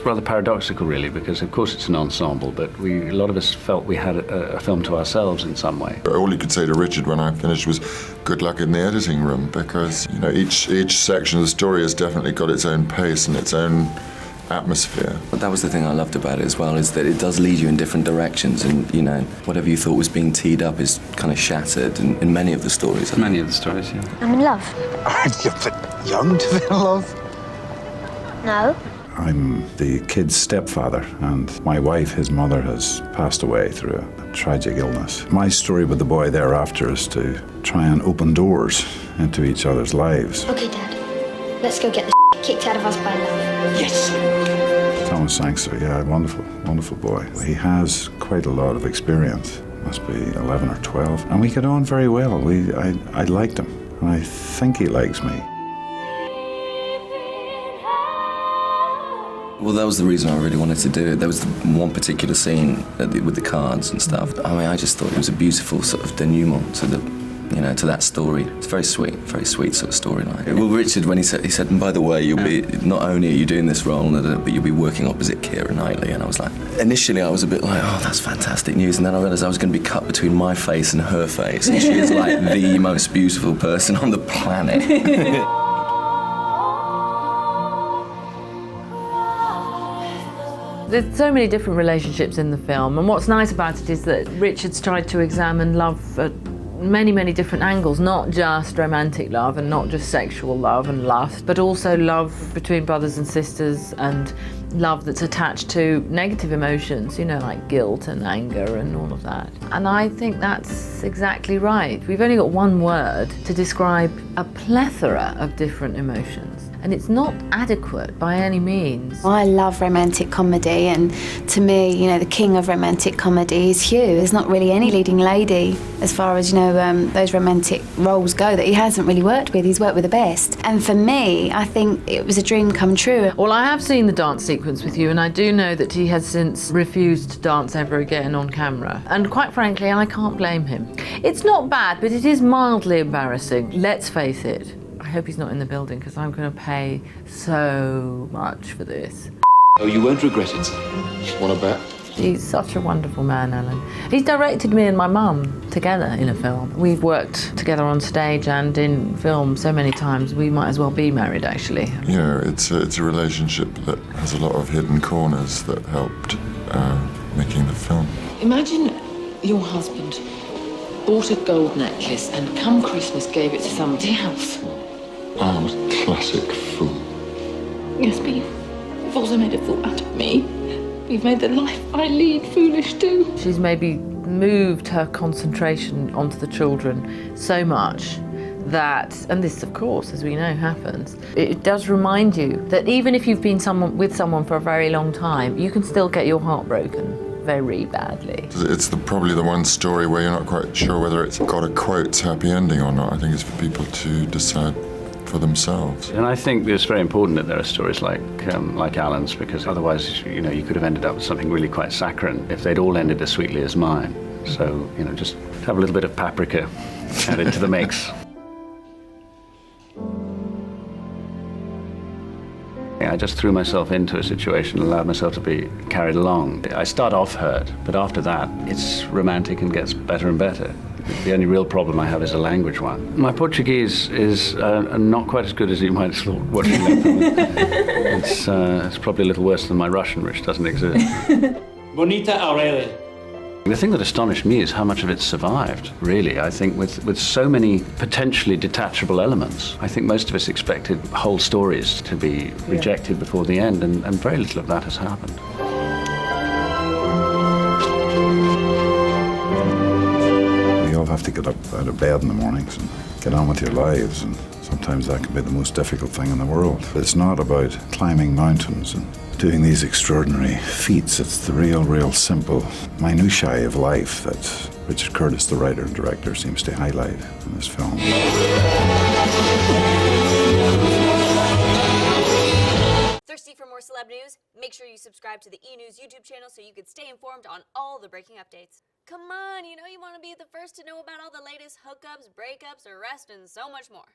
rather paradoxical, really, because of course it's an ensemble, but a lot of us felt we had a film to ourselves in some way. All you could say to Richard when I finished was, good luck in the editing room, because each section of the story has definitely got its own pace and its own atmosphere. But that was the thing I loved about it as well, is that it does lead you in different directions, and whatever you thought was being teed up is kind of shattered in many of the stories. Many of the stories, yeah. I'm in love. You're a bit young to be in love. No. I'm the kid's stepfather, and my wife, his mother, has passed away through a tragic illness. My story with the boy thereafter is to try and open doors into each other's lives. Okay, Dad. Let's go get the kicked out of us by love. Yes. Thomas Sangster, yeah, wonderful, wonderful boy. He has quite a lot of experience. Must be 11 or 12. And we get on very well. I liked him, and I think he likes me. Well, that was the reason I really wanted to do it. There was one particular scene with the cards and stuff. I mean, I just thought it was a beautiful sort of denouement to to that story. It's very sweet sort of storyline. Well, Richard, when he said, and by the way, you'll be, not only are you doing this role, but you'll be working opposite Keira Knightley. And I was like, initially I was a bit like, oh, that's fantastic news. And then I realised I was going to be cut between my face and her face. And she is like the most beautiful person on the planet. There's so many different relationships in the film, and what's nice about it is that Richard's tried to examine love at many, many different angles, not just romantic love and not just sexual love and lust, but also love between brothers and sisters and love that's attached to negative emotions, like guilt and anger and all of that. And I think that's exactly right. We've only got one word to describe a plethora of different emotions, and it's not adequate by any means. I love romantic comedy, and to me, the king of romantic comedy is Hugh. There's not really any leading lady as far as, those romantic roles go that he hasn't really worked with. He's worked with the best. And for me, I think it was a dream come true. Well, I have seen the dance sequence with you, and I do know that he has since refused to dance ever again on camera. And quite frankly, I can't blame him. It's not bad, but it is mildly embarrassing. Let's face it. I hope he's not in the building, because I'm going to pay so much for this. Oh, you won't regret it, sir. Want to bet? He's such a wonderful man, Ellen. He's directed me and my mum together in a film. We've worked together on stage and in film so many times, we might as well be married, actually. It's a relationship that has a lot of hidden corners that helped making the film. Imagine your husband bought a gold necklace and come Christmas gave it to somebody else. I'm a classic fool. Yes, but you've also made a fool out of me. You've made the life I lead foolish too. She's maybe moved her concentration onto the children so much that, and this of course, as we know, happens, it does remind you that even if you've been with someone for a very long time, you can still get your heart broken very badly. It's probably the one story where you're not quite sure whether it's got a quote happy ending or not. I think it's for people to decide for themselves. And I think it's very important that there are stories like Alan's, because otherwise, you could have ended up with something really quite saccharine if they'd all ended as sweetly as mine. So, just have a little bit of paprika added to the mix. I just threw myself into a situation and allowed myself to be carried along. I start off hurt, but after that, it's romantic and gets better and better. The only real problem I have is a language one. My Portuguese is not quite as good as you might have thought watching that film. It's probably a little worse than my Russian, which doesn't exist. Bonita Aurelia. The thing that astonished me is how much of it survived, really. I think with so many potentially detachable elements, I think most of us expected whole stories to be rejected before the end, and very little of that has happened. You all have to get up out of bed in the mornings and get on with your lives, and sometimes that can be the most difficult thing in the world. But it's not about climbing mountains and doing these extraordinary feats. It's the real simple minutiae of life that Richard Curtis, the writer and director, seems to highlight in this film. Thirsty for more celeb news? Make sure you subscribe to the E! News YouTube channel so you can stay informed on all the breaking updates. Come on, you want to be the first to know about all the latest hookups, breakups, arrests, and so much more.